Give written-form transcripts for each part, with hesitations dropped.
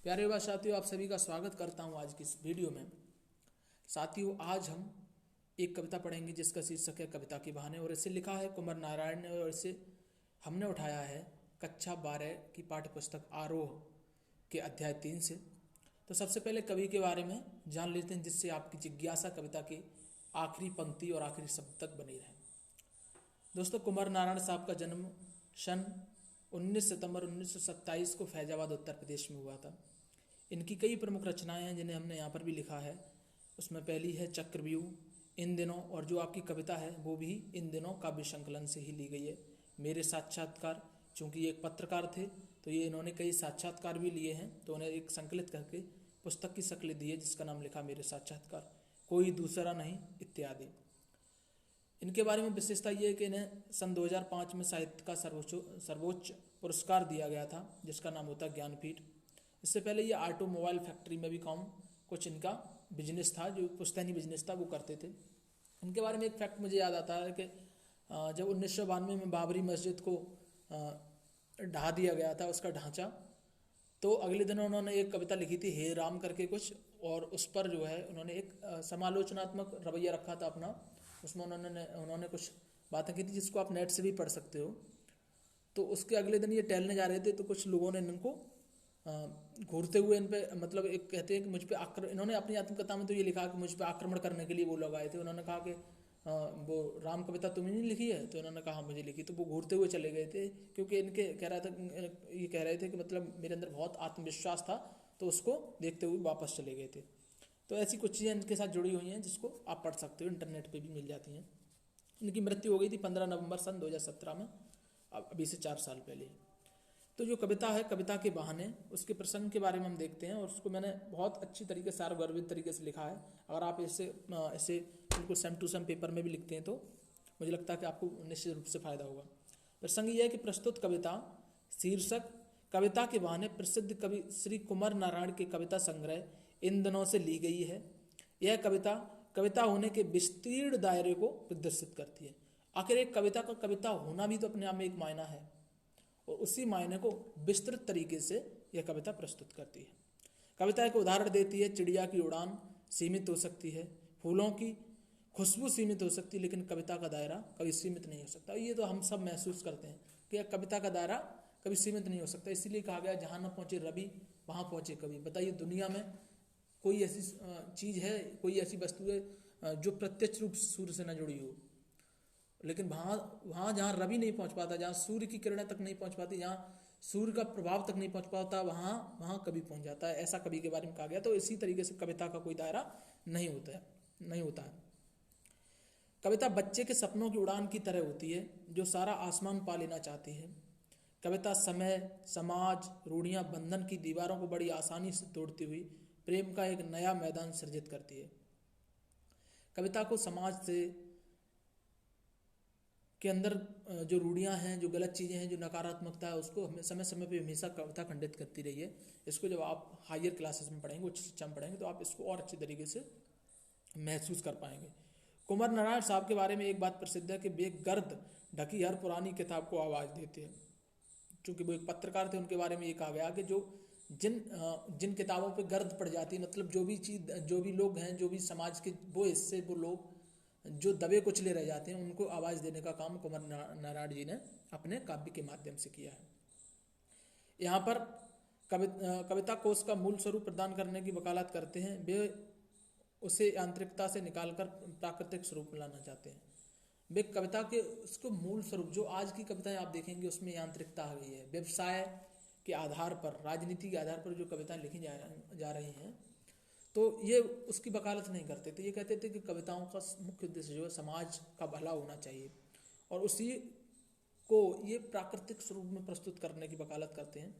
प्यारे युवा साथियों, आप सभी का स्वागत करता हूं आज की इस वीडियो में। साथियों, आज हम एक कविता पढ़ेंगे जिसका शीर्षक है कविता की बहाने, और इसे लिखा है कुमार नारायण ने, और इसे हमने उठाया है कक्षा 12 की पाठ्य पुस्तक आरोह के अध्याय 3 से। तो सबसे पहले कवि के बारे में जान लेते हैं, जिससे आपकी जिज्ञासा कविता की आखिरी पंक्ति और आखिरी शब्द तक बनी रहे। दोस्तों, कुमार नारायण साहब का जन्म सन 19 सितंबर 1927 को फैजाबाद उत्तर प्रदेश में हुआ था। इनकी कई प्रमुख रचनाएं हैं जिन्हें हमने यहाँ पर भी लिखा है। उसमें पहली है चक्रव्यूह, इन दिनों, और जो आपकी कविता है वो भी इन दिनों काव्य संकलन से ही ली गई है। मेरे साक्षात्कार, चूँकि ये एक पत्रकार थे तो ये इन्होंने कई साक्षात्कार भी लिए हैं, तो उन्हें एक संकलित करके पुस्तक की शक्ल दी है जिसका नाम लिखा मेरे साक्षात्कार, कोई दूसरा नहीं इत्यादि। इनके बारे में विशेषता ये है कि इन्हें सन 2005 में साहित्य का सर्वोच्च पुरस्कार दिया गया था जिसका नाम होता ज्ञानपीठ। इससे पहले ये ऑटोमोबाइल फैक्ट्री में भी कुछ इनका बिजनेस था, जो पुश्तैनी बिजनेस था वो करते थे। इनके बारे में एक फैक्ट मुझे याद आता है कि जब 1992 में बाबरी मस्जिद को ढा दिया गया था, उसका ढांचा, तो अगले दिन उन्होंने एक कविता लिखी थी हे राम करके कुछ, और उस पर जो है उन्होंने एक समालोचनात्मक रवैया रखा था अपना। उसमें उन्होंने कुछ बातें की थी जिसको आप नेट से भी पढ़ सकते हो। तो उसके अगले दिन ये टहलने जा रहे थे तो कुछ लोगों ने इनको घूरते हुए इन पे, मतलब एक कहते हैं कि मुझ पे इन्होंने अपनी आत्मकथा में तो ये लिखा कि मुझ पे आक्रमण करने के लिए वो लोग आए थे। उन्होंने कहा कि वो राम कविता तुमने नहीं लिखी है? तो इन्होंने कहा मुझे लिखी। तो वो घूरते हुए चले गए थे, क्योंकि इनके ये कह रहे थे कि मतलब मेरे अंदर बहुत आत्मविश्वास था, तो उसको देखते हुए वापस चले गए थे। तो ऐसी कुछ चीज़ें इनके साथ जुड़ी हुई हैं जिसको आप पढ़ सकते हो, इंटरनेट पर भी मिल जाती हैं। इनकी मृत्यु हो गई थी 15 नवंबर सन 2017 में, अभी से 4 साल पहले। तो जो कविता है कविता के बहाने, उसके प्रसंग के बारे में हम देखते हैं, और उसको मैंने बहुत अच्छी तरीके से सारगर्भित तरीके से लिखा है। अगर आप ऐसे बिल्कुल सेम टू सेम पेपर में भी लिखते हैं तो मुझे लगता है कि आपको निश्चित रूप से फायदा होगा। प्रसंग यह है कि प्रस्तुत कविता शीर्षक कविता के बहाने प्रसिद्ध कवि श्री कुमार नारायण के कविता संग्रह इन दिनों से ली गई है। यह कविता होने के विस्तीर्ण दायरे को प्रदर्शित करती है। आखिर एक कविता का कविता होना भी तो अपने आप में एक मायना है, और उसी मायने को विस्तृत तरीके से यह कविता प्रस्तुत करती है। कविता एक उदाहरण देती है, चिड़िया की उड़ान सीमित हो सकती है, फूलों की खुशबू सीमित हो सकती है, लेकिन कविता का दायरा कभी सीमित नहीं हो सकता। ये तो हम सब महसूस करते हैं कि कविता का दायरा कभी सीमित नहीं हो सकता। इसीलिए कहा गया जहाँ न पहुँचे रवि वहाँ पहुँचे कवि। बताइए, दुनिया में कोई ऐसी चीज़ है, कोई ऐसी वस्तु है जो प्रत्यक्ष रूप से सूर्य से न जुड़ी हो, लेकिन वहाँ जहाँ रवि नहीं पहुँच पाता, जहाँ सूर्य की किरणें तक नहीं पहुँच पाती, जहाँ सूर्य का प्रभाव तक नहीं पहुँच पाता, वहाँ कवि पहुँच जाता है। ऐसा कवि के बारे में कहा गया। तो इसी तरीके से कविता का कोई दायरा नहीं होता है। कविता बच्चे के सपनों की उड़ान की तरह होती है जो सारा आसमान पा लेना चाहती है। कविता समय, समाज, रूढ़ियाँ, बंधन की दीवारों को बड़ी आसानी से तोड़ती हुई प्रेम का एक नया मैदान सृजित करती है। कविता को समाज से के अंदर जो रूढ़ियाँ हैं, जो गलत चीज़ें हैं, जो नकारात्मकता है, उसको हमें समय समय पे हमेशा कविता खंडित करती रही है। इसको जब आप हायर क्लासेस में पढ़ेंगे, उच्च शिक्षा में पढ़ेंगे, तो आप इसको और अच्छी तरीके से महसूस कर पाएंगे। कुमार नारायण साहब के बारे में एक बात प्रसिद्ध है कि वे गर्द ढकी हर पुरानी किताब को आवाज़ देते हैं। चूँकि वो एक पत्रकार थे, उनके बारे में ये कहा गया कि जिन किताबों पर गर्द पड़ जाती है, मतलब जो भी लोग हैं, जो भी समाज के वो हिस्से, वो लोग जो दबे कुचले रह जाते हैं, उनको आवाज़ देने का काम कुमार नारायण जी ने अपने काव्य के माध्यम से किया है। यहाँ पर कविता कोश का मूल स्वरूप प्रदान करने की वकालत करते हैं। वे उसे यांत्रिकता से निकालकर प्राकृतिक स्वरूप में लाना चाहते हैं। वे कविता के उसको मूल स्वरूप, जो आज की कविताएं आप देखेंगे उसमें यांत्रिकता आ गई है। व्यवसाय के आधार पर, राजनीति के आधार पर जो कविताएं लिखी जा रही हैं, तो ये उसकी वकालत नहीं करते थे। ये कहते थे कि कविताओं का मुख्य उद्देश्य जो है समाज का भला होना चाहिए, और उसी को ये प्राकृतिक स्वरूप में प्रस्तुत करने की वकालत करते हैं।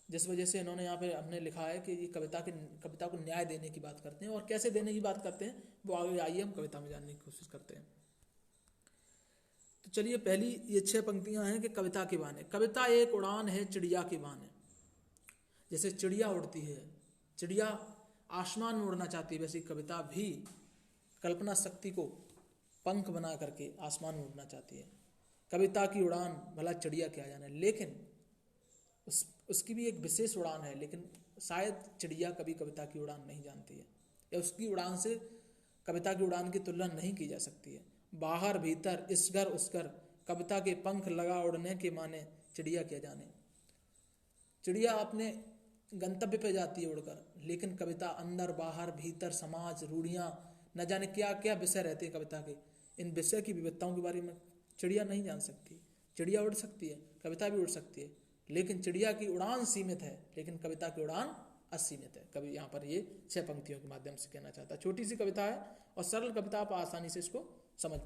जिस वजह से इन्होंने यहाँ पे हमने लिखा है कि ये कविता को न्याय देने की बात करते हैं। और कैसे देने की बात करते हैं वो आगे आइए हम कविता में जानने की कोशिश करते हैं। तो चलिए, पहली ये 6 पंक्तियाँ हैं कि कविता के बहाने। कविता एक उड़ान है चिड़िया के बहाने। जैसे चिड़िया उड़ती है, चिड़िया आसमान में उड़ना चाहती है, वैसे कविता भी कल्पना शक्ति को पंख बना करके आसमान में उड़ना चाहती है। कविता की उड़ान भला चिड़िया क्या जाने, लेकिन उसकी भी एक विशेष उड़ान है, लेकिन शायद चिड़िया कभी कविता की उड़ान नहीं जानती है, या उसकी उड़ान से कविता की उड़ान की तुलना नहीं की जा सकती है। बाहर भीतर इस घर उस घर, कविता के पंख लगा उड़ने के माने, चिड़िया क्या जाने। चिड़िया अपने गंतव्य पे जाती है उड़कर, लेकिन कविता अंदर बाहर भीतर समाज रूढ़ियाँ न जाने क्या क्या विषय रहते हैं कविता के, इन विषय की विविधताओं के बारे में चिड़िया नहीं जान सकती। चिड़िया उड़ सकती है, कविता भी उड़ सकती है, लेकिन चिड़िया की उड़ान सीमित है, लेकिन कविता की उड़ान असीमित है। कवि यहाँ पर ये 6 पंक्तियों के माध्यम से कहना चाहता है। छोटी सी कविता है और सरल कविता, आप आसानी से इसको समझ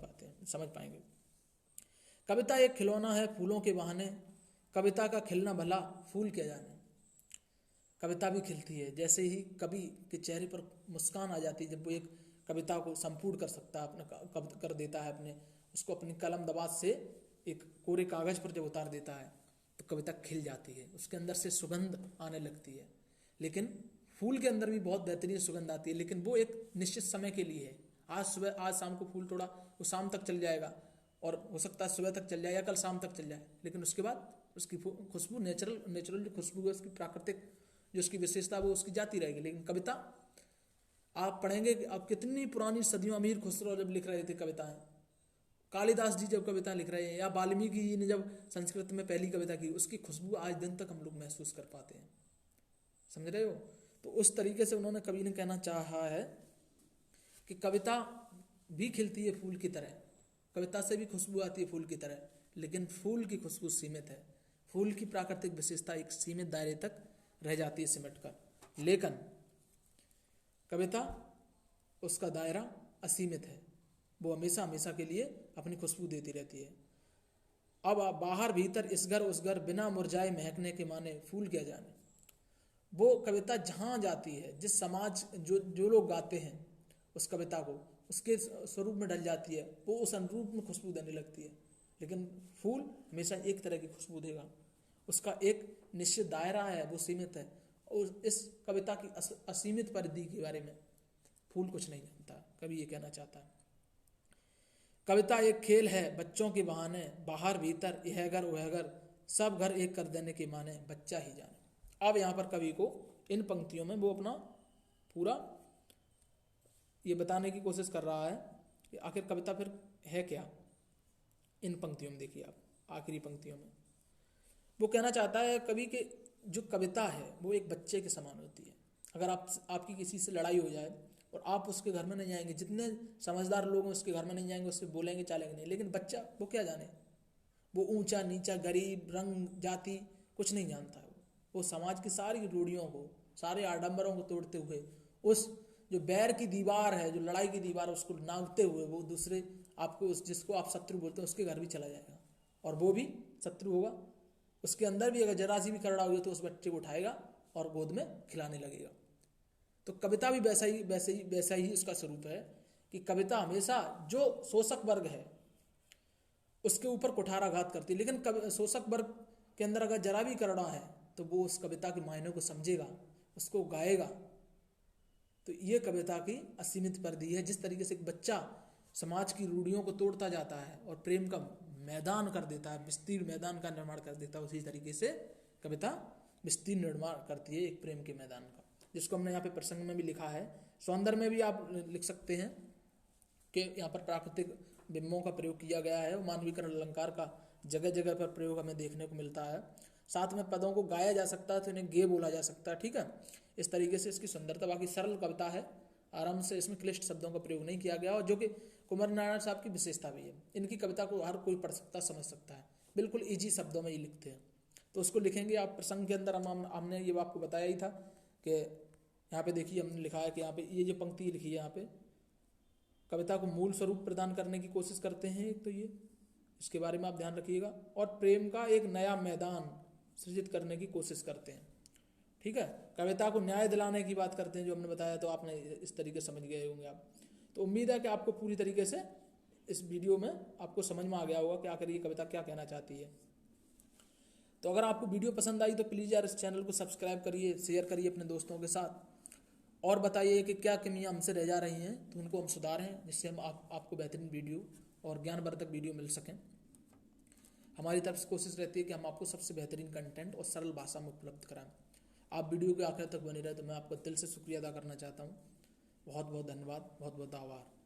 पाएंगे। कविता एक खिलौना है फूलों के बहाने, कविता का खिलना भला फूल क्या जाने। कविता भी खिलती है, जैसे ही कवि के चेहरे पर मुस्कान आ जाती है, जब वो एक कविता को संपूर्ण कर सकता है, अपना कर देता है, उसको अपनी कलम दबात से एक कोरे कागज पर जब उतार देता है तो कविता खिल जाती है, उसके अंदर से सुगंध आने लगती है। लेकिन फूल के अंदर भी बहुत बेहतरीन सुगंध आती है, लेकिन वो एक निश्चित समय के लिए है। आज सुबह आज शाम को फूल तोड़ा, वो शाम तक चल जाएगा, और हो सकता है सुबह तक चल जाए या कल शाम तक चल जाए, लेकिन उसके बाद उसकी खुशबू नेचुरल जो खुशबू है, उसकी प्राकृतिक जो उसकी विशेषता वो उसकी जाती रहेगी। लेकिन कविता आप पढ़ेंगे कि आप कितनी पुरानी सदियों, अमीर खुसरो जब लिख रहे थे कविताएं, कालिदास जी जब कविता लिख रहे हैं, या वाल्मीकि जी ने जब संस्कृत में पहली कविता की, उसकी खुशबू आज दिन तक हम लोग महसूस कर पाते हैं। समझ रहे हो? तो उस तरीके से उन्होंने कवि ने कहना चाहा है कि कविता भी खिलती है फूल की तरह, कविता से भी खुशबू आती है फूल की तरह, लेकिन फूल की खुशबू सीमित है। फूल की प्राकृतिक विशेषता एक सीमित दायरे तक रह जाती है सिमट कर, लेकिन कविता उसका दायरा असीमित है, वो हमेशा हमेशा के लिए अपनी खुशबू देती रहती है। अब बाहर भीतर इस घर उस घर, बिना मुरझाए महकने के माने फूल क्या जाने। वो कविता जहाँ जाती है, जिस समाज जो लोग गाते हैं उस कविता को, उसके स्वरूप में ढल जाती है, वो उस अनुरूप में खुशबू देने लगती है। लेकिन फूल हमेशा एक तरह की खुशबू देगा, उसका एक निश्चित दायरा है, वो सीमित है। और इस कविता की असीमित परिधि के बारे में फूल कुछ नहीं जानता, कभी ये कहना चाहता है। कविता एक खेल है बच्चों के बहाने, बाहर भीतर यह घर वह घर, सब घर एक कर देने के माने, बच्चा ही जाने। अब यहाँ पर कवि को इन पंक्तियों में वो अपना पूरा ये बताने की कोशिश कर रहा है कि आखिर कविता फिर है क्या। इन पंक्तियों में देखिए आप, आखिरी पंक्तियों में वो कहना चाहता है कवि के जो कविता है वो एक बच्चे के समान होती है। अगर आपकी किसी से लड़ाई हो जाए और आप उसके घर में नहीं जाएंगे, जितने समझदार लोग हैं उसके घर में नहीं जाएंगे, उससे बोलेंगे चालेंगे नहीं, लेकिन बच्चा वो क्या जाने, वो ऊंचा नीचा गरीब रंग जाति कुछ नहीं जानता है। वो समाज की सारी रूढ़ियों को, सारे आडंबरों को तोड़ते हुए, उस जो बैर की दीवार है, जो लड़ाई की दीवार है, उसको नांगते हुए वो दूसरे आपको जिसको आप शत्रु बोलते हैं उसके घर भी चला जाएगा, और वो भी शत्रु होगा। उसके अंदर भी अगर जरा सी भी करड़ा हुई तो उस बच्चे को उठाएगा और गोद में खिलाने लगेगा। तो कविता भी वैसा ही उसका स्वरूप है कि कविता हमेशा जो शोषक वर्ग है उसके ऊपर कुठाराघात करती है, लेकिन शोषक वर्ग के अंदर अगर जरा भी करड़ा है तो वो उस कविता के मायने को समझेगा, उसको गाएगा। तो ये कविता की असीमित परिधि है। जिस तरीके से एक बच्चा समाज की रूढ़ियों को तोड़ता जाता है और प्रेम का मैदान कर देता है, विस्तीर्ण मैदान का निर्माण कर देता है, उसी तरीके से कविता विस्तीर्ण निर्माण करती है एक प्रेम के मैदान का, जिसको हमने यहाँ पे प्रसंग में भी लिखा है। सौंदर्य में भी आप लिख सकते हैं कि यहाँ पर प्राकृतिक बिंबों का प्रयोग किया गया है, मानवीकरण अलंकार का जगह जगह पर प्रयोग हमें देखने को मिलता है। साथ में पदों को गाया जा सकता है तो इन्हें गे बोला जा सकता है, ठीक है। इस तरीके से इसकी सुंदरता, बाकी सरल कविता है, आराम से इसमें क्लिष्ट शब्दों का प्रयोग नहीं किया गया, और जो कि कुमार नारायण साहब की विशेषता भी है। इनकी कविता को हर कोई पढ़ सकता, समझ सकता है, बिल्कुल ईजी शब्दों में ये लिखते हैं। तो उसको लिखेंगे आप प्रसंग के अंदर, हमने ये आपको बताया ही था कि यहाँ पे देखिए हमने लिखा है कि यहाँ पे ये जो पंक्ति लिखी है, यहाँ पे कविता को मूल स्वरूप प्रदान करने की कोशिश करते हैं। एक तो ये, इसके बारे में आप ध्यान रखिएगा, और प्रेम का एक नया मैदान सृजित करने की कोशिश करते हैं, ठीक है। कविता को न्याय दिलाने की बात करते हैं, जो हमने बताया, तो आपने इस तरीके समझ गए होंगे आप। तो उम्मीद है कि आपको पूरी तरीके से इस वीडियो में आपको समझ में आ गया होगा कि आखिर ये कविता क्या कहना चाहती है। तो अगर आपको वीडियो पसंद आई तो प्लीज़ यार इस चैनल को सब्सक्राइब करिए, शेयर करिए अपने दोस्तों के साथ, और बताइए कि क्या कमियां हमसे रह जा रही हैं तो उनको हम सुधारें, जिससे हम आपको बेहतरीन वीडियो और ज्ञानवर्धक वीडियो मिल सकें। हमारी तरफ से कोशिश रहती है कि हम आपको सबसे बेहतरीन कंटेंट और सरल भाषा में उपलब्ध कराएं। आप वीडियो के आखिर तक बने रहे तो मैं आपका दिल से शुक्रिया अदा करना चाहता हूँ। बहुत बहुत धन्यवाद, बहुत बहुत आभार।